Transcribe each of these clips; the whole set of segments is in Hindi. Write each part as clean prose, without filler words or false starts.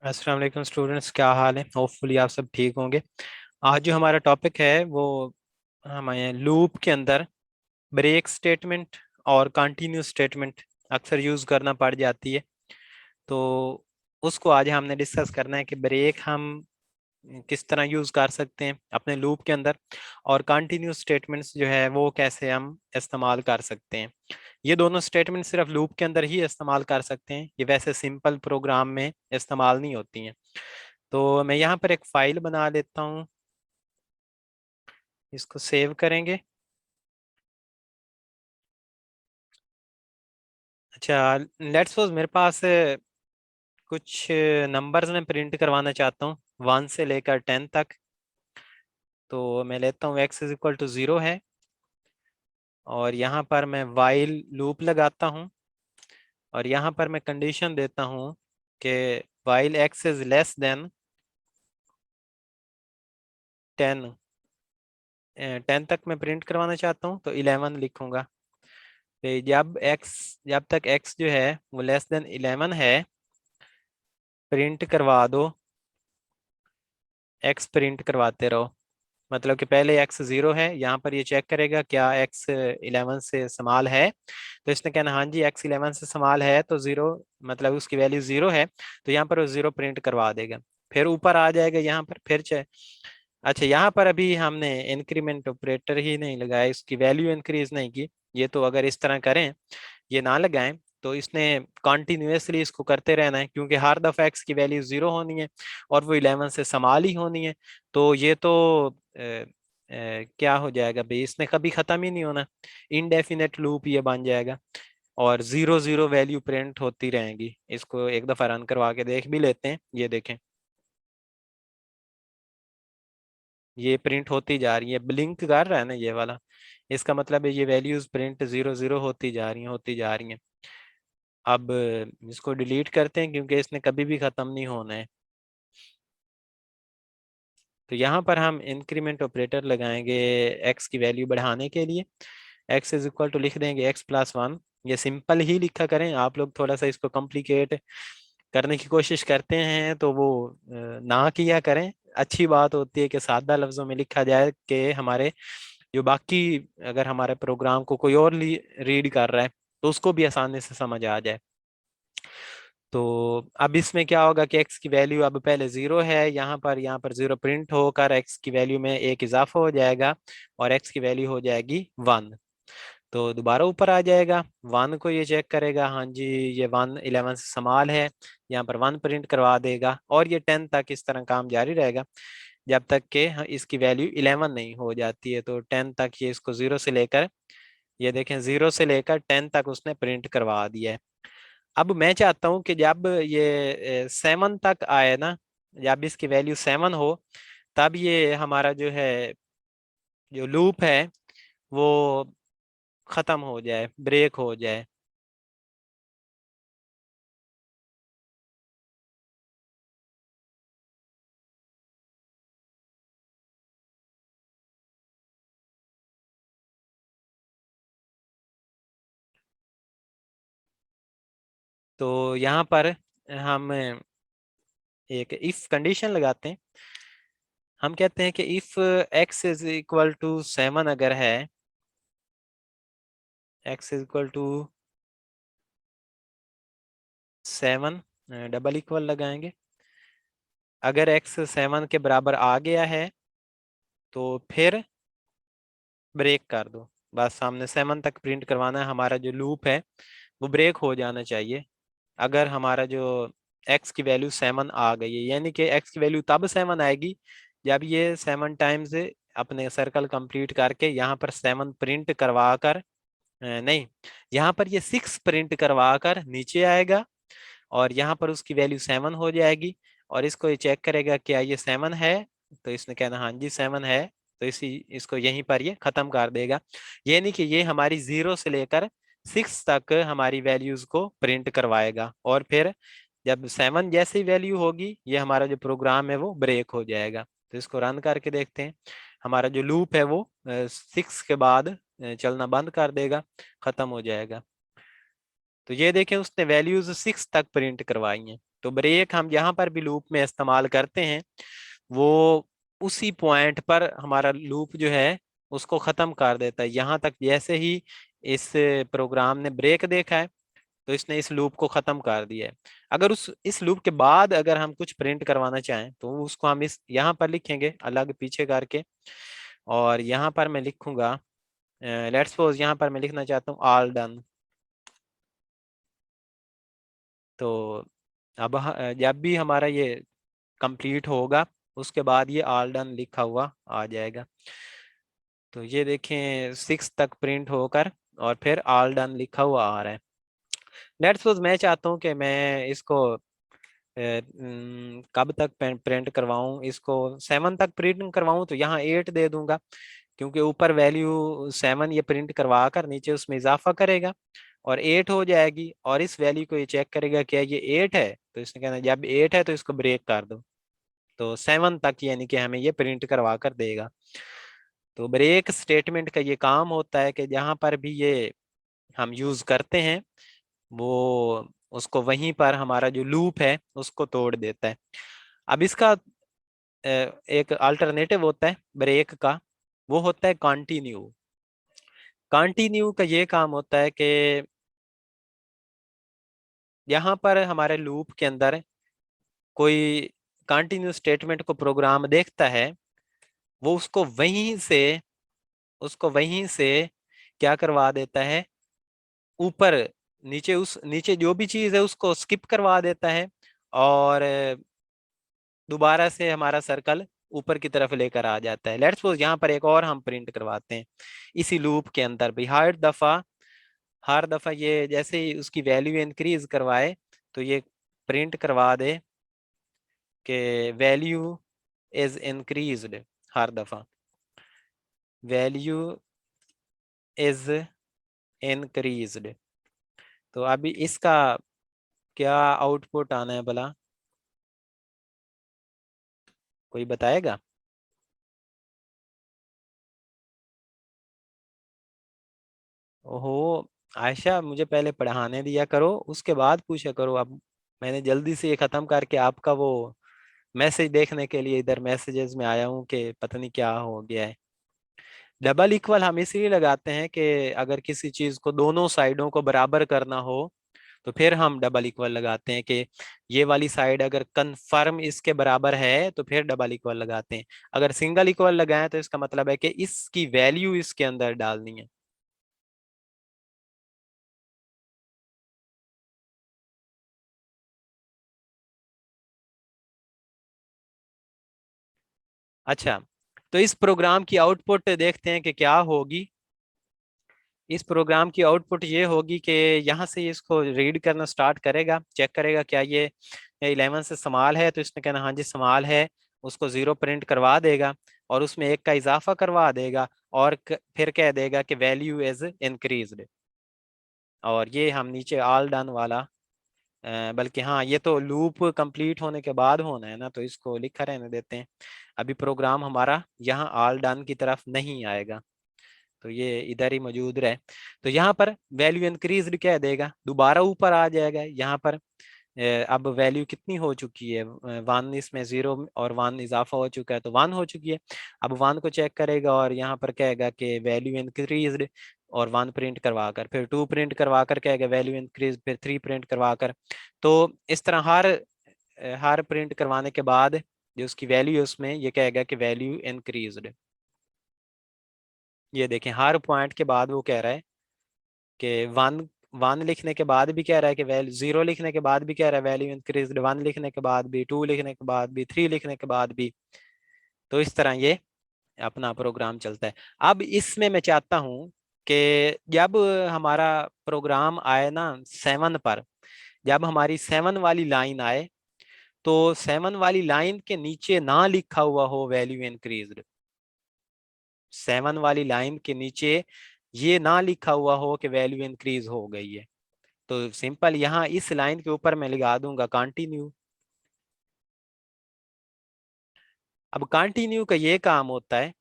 अस्सलाम वालेकुम स्टूडेंट्स, क्या हाल है। होपफुली आप सब ठीक होंगे। आज जो हमारा टॉपिक है वो हमें लूप के अंदर ब्रेक स्टेटमेंट और कंटिन्यूस स्टेटमेंट अक्सर यूज़ करना पड़ जाती है। तो उसको आज हमने डिस्कस करना है कि ब्रेक हम किस तरह यूज़ कर सकते हैं अपने लूप के अंदर, और कंटिन्यूस स्टेटमेंट्स जो है वो कैसे हम इस्तेमाल कर सकते हैं। ये दोनों स्टेटमेंट सिर्फ लूप के अंदर ही इस्तेमाल कर सकते हैं, ये वैसे सिंपल प्रोग्राम में इस्तेमाल नहीं होती हैं। तो मैं यहाँ पर एक फाइल बना लेता हूँ, इसको सेव करेंगे। अच्छा, लेट्स सपोज मेरे पास कुछ नंबर्स में प्रिंट करवाना चाहता हूँ 1 से लेकर 10 तक। तो मैं लेता हूँ x इज इक्वल टू 0 है, और यहाँ पर मैं वाइल लूप लगाता हूँ, और यहाँ पर मैं कंडीशन देता हूँ कि while x is less than 10। 10 तक मैं प्रिंट करवाना चाहता हूँ तो 11 लिखूंगा। फिर जब तक x जो है वो लेस देन 11 है, प्रिंट करवा दो, x प्रिंट करवाते रहो। मतलब कि पहले x 0 है, यहाँ पर ये चेक करेगा क्या x 11 से समाल है। तो इसने कहना हाँ जी x 11 से समाल है, तो 0 मतलब उसकी वैल्यू 0 है, तो यहाँ पर वो 0 प्रिंट करवा देगा। फिर ऊपर आ जाएगा यहाँ पर फिर अच्छा, यहाँ पर अभी हमने इंक्रीमेंट ऑपरेटर ही नहीं लगाया, इसकी वैल्यू इंक्रीज नहीं की। ये तो अगर इस तरह करें, ये ना लगाएं, तो इसने कॉन्टिन्यूसली इसको करते रहना है, क्योंकि हर दफा एक्स की वैल्यू 0 होनी है और वो 11 से समाल ही होनी है। तो ये तो क्या हो जाएगा भाई, इसने कभी खत्म ही नहीं होना। इनडेफिनेट लूप ये बन जाएगा, और 0 0 वैल्यू प्रिंट होती रहेंगी। इसको एक दफा रन करवा के देख भी लेते हैं, ये देखें, ये प्रिंट होती जा रही है, ब्लिंक कर रहा है ना ये वाला। इसका मतलब है ये वैल्यूज प्रिंट 0 0 होती जा रही हैं, होती जा रही हैं। अब इसको डिलीट करते हैं क्योंकि इसने कभी भी खत्म नहीं होना है। तो यहाँ पर हम इंक्रीमेंट ऑपरेटर लगाएंगे एक्स की वैल्यू बढ़ाने के लिए। एक्स इज इक्वल टू लिख देंगे x+1। ये सिंपल ही लिखा करें, आप लोग थोड़ा सा इसको कॉम्प्लिकेट करने की कोशिश करते हैं तो वो ना किया करें। अच्छी बात होती है कि सादा लफ्जों में लिखा जाए कि हमारे जो बाकी, अगर हमारे प्रोग्राम को कोई और रीड कर रहा है तो उसको भी आसानी से समझ आ जाए। तो अब इसमें क्या होगा कि x की वैल्यू अब पहले 0 है, यहाँ पर 0 प्रिंट होकर x की वैल्यू में एक इजाफा हो जाएगा, और x की वैल्यू हो जाएगी 1। तो दोबारा ऊपर आ जाएगा, 1 को ये चेक करेगा, हाँ जी ये 1 11 से समाल है, यहाँ पर 1 प्रिंट करवा देगा, और ये 10 तक इस तरह काम जारी रहेगा जब तक कि इसकी वैल्यू 11 नहीं हो जाती है। तो 10 तक ये इसको 0 से लेकर, ये देखें 0 से लेकर 10 तक उसने प्रिंट करवा दिया है। अब मैं चाहता हूं कि जब ये 7 तक आए ना, जब इसकी वैल्यू 7 हो, तब ये हमारा जो है जो लूप है वो खत्म हो जाए, ब्रेक हो जाए। तो यहाँ पर हम एक इफ कंडीशन लगाते हैं। हम कहते हैं कि if x is equal to 7 अगर है, x is equal to 7, double equal लगाएंगे। अगर x 7 के बराबर आ गया है तो फिर ब्रेक कर दो। बस सामने 7 तक प्रिंट करवाना है, हमारा जो लूप है वो ब्रेक हो जाना चाहिए। अगर हमारा जो x की वैल्यू 7 आ गई है, यानी कि x की वैल्यू तब 7 आएगी जब ये 7 टाइम्स अपने सर्कल कंप्लीट करके यहाँ पर 7 प्रिंट करवा कर, नहीं, यहाँ पर ये 6 प्रिंट करवा कर नीचे आएगा, और यहाँ पर उसकी वैल्यू 7 हो जाएगी, और इसको ये चेक करेगा क्या ये 7 है। तो इसने कहना हाँ जी 7 है, तो इसको यहीं पर ये खत्म कर देगा। ये नहीं कि ये हमारी 0 से लेकर 6 तक हमारी वैल्यूज को प्रिंट करवाएगा, और फिर जब 7 जैसी वैल्यू होगी ये हमारा जो प्रोग्राम है वो ब्रेक हो जाएगा। तो इसको रन करके देखते हैं, हमारा जो लूप है वो 6 के बाद चलना बंद कर देगा, खत्म हो जाएगा। तो ये देखें उसने वैल्यूज 6 तक प्रिंट करवाई हैं। तो ब्रेक हम यहाँ पर भी लूप में इस्तेमाल करते हैं, वो उसी पॉइंट पर हमारा लूप जो है उसको खत्म कर देता है। यहाँ तक जैसे ही इस प्रोग्राम ने ब्रेक देखा है तो इसने इस लूप को खत्म कर दिया है। अगर उस इस लूप के बाद अगर हम कुछ प्रिंट करवाना चाहें तो उसको हम इस यहाँ पर लिखेंगे अलग पीछे करके, और यहाँ पर मैं लिखूंगा, लेट्स सपोज यहाँ पर मैं लिखना चाहता हूँ ऑल डन। तो अब जब भी हमारा ये कंप्लीट होगा उसके बाद ये ऑल डन लिखा हुआ आ जाएगा। तो ये देखें 6 तक प्रिंट होकर और फिर ऑल डन लिखा हुआ आ रहा है। लेट्स सपोज मैं चाहता हूँ कि मैं इसको कब तक प्रिंट करवाऊं, इसको 7 तक प्रिंट करवाऊं, तो यहाँ 8 दे दूंगा, क्योंकि ऊपर वैल्यू 7 ये प्रिंट करवा कर नीचे उसमें इजाफा करेगा और 8 हो जाएगी, और इस वैल्यू को ये चेक करेगा क्या ये 8 है, तो इसने कहना जब 8 है तो इसको ब्रेक कर दो। तो 7 तक यानी कि हमें ये प्रिंट करवा कर देगा। तो ब्रेक स्टेटमेंट का ये काम होता है कि जहां पर भी ये हम यूज करते हैं वो उसको वहीं पर हमारा जो लूप है उसको तोड़ देता है। अब इसका एक अल्टरनेटिव होता है ब्रेक का, वो होता है कंटिन्यू। कंटिन्यू का ये काम होता है कि यहाँ पर हमारे लूप के अंदर कोई कंटिन्यू स्टेटमेंट को प्रोग्राम देखता है, वो उसको वहीं से क्या करवा देता है, ऊपर नीचे उस नीचे जो भी चीज है उसको स्किप करवा देता है, और दोबारा से हमारा सर्कल ऊपर की तरफ लेकर आ जाता है। लेट्स सपोज यहाँ पर एक और हम प्रिंट करवाते हैं इसी लूप के अंदर भी, हर दफा ये जैसे ही उसकी वैल्यू इंक्रीज करवाए तो ये प्रिंट करवा दे कि वैल्यू इज इंक्रीज्ड, हर दफा वैल्यू इज इंक्रीज्ड। तो अभी इसका क्या आउटपुट आना है भला, कोई बताएगा? ओहो, आयशा मुझे पहले पढ़ाने दिया करो उसके बाद पूछा करो। अब मैंने जल्दी से ये खत्म करके आपका वो मैसेज देखने के लिए इधर मैसेजेस में आया हूँ कि पता नहीं क्या हो गया है। डबल इक्वल हम इसलिए लगाते हैं कि अगर किसी चीज को दोनों साइडों को बराबर करना हो तो फिर हम डबल इक्वल लगाते हैं कि ये वाली साइड अगर कन्फर्म इसके बराबर है तो फिर डबल इक्वल लगाते हैं। अगर सिंगल इक्वल लगाएं तो इसका मतलब है कि इसकी वैल्यू इसके अंदर डालनी है। अच्छा, तो इस प्रोग्राम की आउटपुट देखते हैं कि क्या होगी। इस प्रोग्राम की आउटपुट ये होगी कि यहाँ से इसको रीड करना स्टार्ट करेगा, चेक करेगा क्या ये 11 से स्मॉल है, तो इसने कहना हाँ जी स्मॉल है, उसको 0 प्रिंट करवा देगा और उसमें 1 का इजाफा करवा देगा, और फिर कह देगा कि वैल्यू इज इंक्रीज्ड। और ये हम नीचे ऑल डन वाला, बल्कि हाँ ये तो लूप कंप्लीट होने के बाद होना है ना, तो इसको लिखा रहने देते हैं। अभी प्रोग्राम हमारा यहाँ ऑल डन की तरफ नहीं आएगा, तो ये इधर ही मौजूद रहे। तो यहाँ पर वैल्यू इंक्रीज कह देगा, दोबारा ऊपर आ जाएगा। यहाँ पर अब वैल्यू कितनी हो चुकी है, 1, इसमें 0 और 1 इजाफा हो चुका है तो 1 हो चुकी है। अब 1 को चेक करेगा और यहाँ पर कहेगा कि वैल्यू इंक्रीज, और 1 प्रिंट करवा कर, फिर 2 प्रिंट करवा कर कहेगा वैल्यू इंक्रीज, फिर 3 प्रिंट करवा कर। तो इस तरह हर प्रिंट करवाने के बाद जो उसकी वैल्यू है उसमें ये कहेगा कि वैल्यू इंक्रीज्ड। ये देखें हर पॉइंट के बाद वो कह रहा है कि 1 लिखने के बाद भी कह रहा है कि वैल्यू, 0 लिखने के बाद भी कह रहा है वैल्यू इंक्रीज्ड, 1 लिखने के बाद भी, 2 लिखने के बाद भी, 3 लिखने के बाद भी। तो इस तरह ये अपना प्रोग्राम चलता है। अब इसमें मैं चाहता हूं कि जब हमारा प्रोग्राम आए ना 7 पर, जब हमारी 7 वाली लाइन आए तो 7 वाली लाइन के नीचे ना लिखा हुआ हो वैल्यू इंक्रीज्ड। 7 वाली लाइन के नीचे ये ना लिखा हुआ हो कि वैल्यू इंक्रीज हो गई है, तो सिंपल यहाँ इस लाइन के ऊपर मैं लगा दूंगा कंटिन्यू। अब कंटिन्यू का ये काम होता है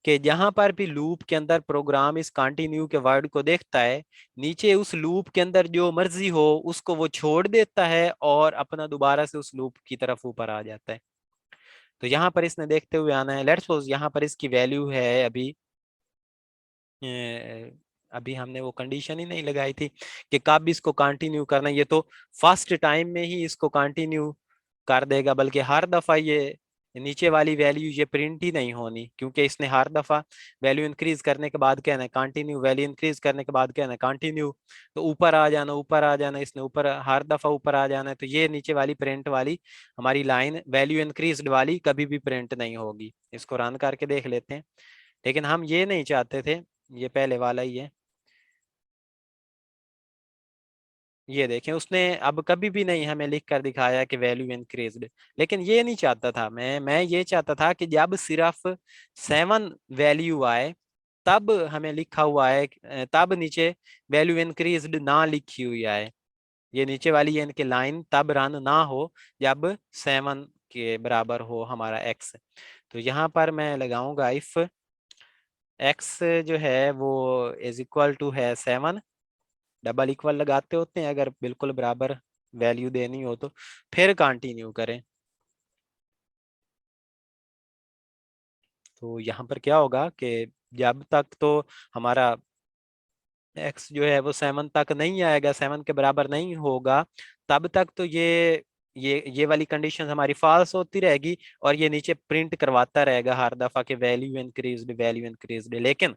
कि जहां पर भी लूप के अंदर प्रोग्राम इस कंटिन्यू के वर्ड को देखता है, नीचे उस लूप के अंदर जो मर्जी हो उसको वो छोड़ देता है और अपना दोबारा से उस लूप की तरफ ऊपर आ जाता है। तो यहाँ पर इसने देखते हुए आना है। लेट्स सपोज यहाँ पर इसकी वैल्यू है अभी अभी हमने वो कंडीशन ही नहीं लगाई थी कि कब इसको कंटिन्यू करना है। ये तो फर्स्ट टाइम में ही इसको कंटिन्यू कर देगा, बल्कि हर दफा ये नीचे वाली वैल्यू ये प्रिंट ही नहीं होनी, क्योंकि इसने हर दफा वैल्यू इंक्रीज करने के बाद क्या है कंटिन्यू, वैल्यू इंक्रीज करने के बाद क्या है कंटिन्यू। तो ऊपर आ जाना, ऊपर आ जाना, इसने ऊपर हर दफा ऊपर आ जाना है। तो ये नीचे वाली प्रिंट वाली हमारी लाइन वैल्यू इंक्रीज वाली कभी भी प्रिंट नहीं होगी। इसको रन करके देख लेते हैं। लेकिन हम ये नहीं चाहते थे, ये पहले वाला ही है। ये देखें उसने अब कभी भी नहीं हमें लिख कर दिखाया कि वैल्यू इंक्रीज्ड। लेकिन ये नहीं चाहता था मैं ये चाहता था कि जब सिर्फ 7 वैल्यू आए तब हमें लिखा हुआ है, तब नीचे वैल्यू इंक्रीज्ड ना लिखी हुई आए। ये नीचे वाली ये इनकी लाइन तब रन ना हो जब 7 के बराबर हो हमारा एक्स। तो यहाँ पर मैं लगाऊंगा इफ एक्स जो है वो इज इक्वल टू है 7, डबल इक्वल लगाते होते हैं अगर बिल्कुल बराबर वैल्यू देनी हो तो, फिर कंटिन्यू करें। तो यहाँ पर क्या होगा कि जब तक तो हमारा एक्स जो है वो 7 तक नहीं आएगा, 7 के बराबर नहीं होगा, तब तक तो ये वाली कंडीशन हमारी फॉल्स होती रहेगी और ये नीचे प्रिंट करवाता रहेगा हर दफा के वैल्यू इंक्रीज्ड, वैल्यू इंक्रीज्ड। लेकिन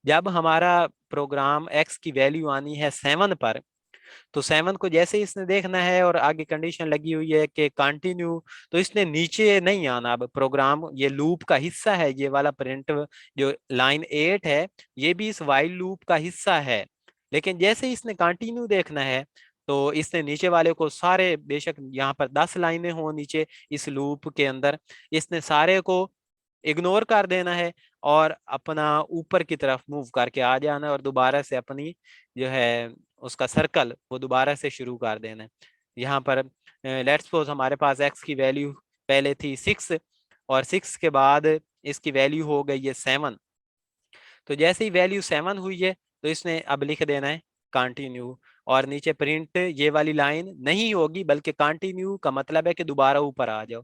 जब हमारा प्रोग्राम एक्स की वैल्यू आनी है 7 पर, तो 7 को जैसे ही इसने देखना है और आगे कंडीशन लगी हुई है कि कंटिन्यू, तो इसने नीचे नहीं आना। अब प्रोग्राम ये लूप का हिस्सा है, ये वाला प्रिंट जो लाइन 8 है ये भी इस वाइल लूप का हिस्सा है। लेकिन जैसे ही इसने कंटिन्यू देखना है तो इसने नीचे वाले को सारे, बेशक यहाँ पर 10 लाइनें हो नीचे इस लूप के अंदर, इसने सारे को इग्नोर कर देना है और अपना ऊपर की तरफ मूव करके आ जाना है और दोबारा से अपनी जो है उसका सर्कल वो दोबारा से शुरू कर देना है। यहाँ पर लेट्स सपोज हमारे पास एक्स की वैल्यू पहले थी 6 और 6 के बाद इसकी वैल्यू हो गई है 7। तो जैसे ही वैल्यू 7 हुई है तो इसने अब लिख देना है कंटिन्यू, और नीचे प्रिंट ये वाली लाइन नहीं होगी बल्कि कंटिन्यू का मतलब है कि दोबारा ऊपर आ जाओ।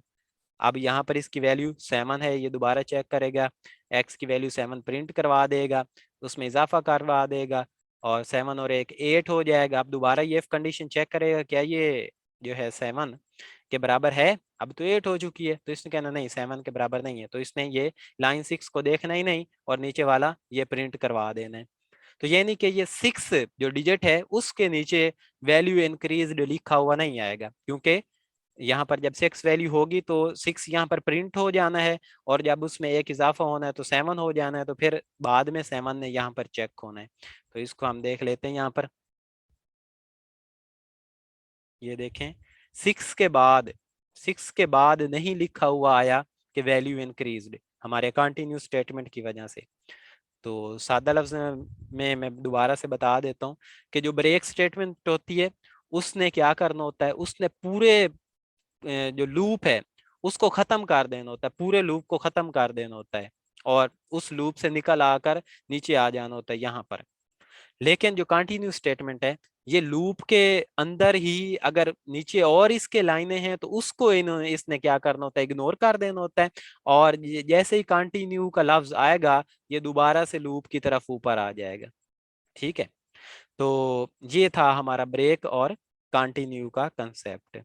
अब यहाँ पर इसकी वैल्यू 7 है, ये दोबारा चेक करेगा, एक्स की वैल्यू 7 प्रिंट करवा देगा, उसमें इजाफा करवा देगा और 7 और 1 8 हो जाएगा। अब दोबारा ये कंडीशन चेक करेगा क्या ये जो है 7 के बराबर है। अब तो 8 हो चुकी है तो इसने कहना नहीं 7 के बराबर नहीं है, तो इसने ये लाइन 6 को देखना ही नहीं और नीचे वाला ये प्रिंट करवा देना है। तो ये नहीं कि ये 6 जो डिजिट है उसके नीचे वैल्यू इंक्रीज लिखा हुआ नहीं आएगा, क्योंकि यहाँ पर जब 6 वैल्यू होगी तो 6 यहाँ पर प्रिंट हो जाना है और जब उसमें एक इजाफा होना है तो 7 हो जाना है, तो फिर बाद में 7 ने यहाँ पर चेक होना है। तो इसको हम देख लेते हैं यहाँ पर। ये देखें 6 के बाद, 6 के बाद नहीं लिखा हुआ आया कि वैल्यू इंक्रीज्ड हमारे कंटिन्यू स्टेटमेंट की वजह से। तो सादा लफ्ज में मैं दोबारा से बता देता हूँ कि जो ब्रेक स्टेटमेंट होती है उसने क्या करना होता है, उसने पूरे जो लूप है उसको खत्म कर देना होता है, पूरे लूप को खत्म कर देना होता है और उस लूप से निकल आकर नीचे आ जाना होता है यहाँ पर। लेकिन जो कंटिन्यू स्टेटमेंट है ये लूप के अंदर ही अगर नीचे और इसके लाइनें हैं तो उसको इसने क्या करना होता है, इग्नोर कर देना होता है और जैसे ही कंटिन्यू का लफ्ज आएगा ये दोबारा से लूप की तरफ ऊपर आ जाएगा। ठीक है, तो ये था हमारा ब्रेक और कंटिन्यू का कंसेप्ट।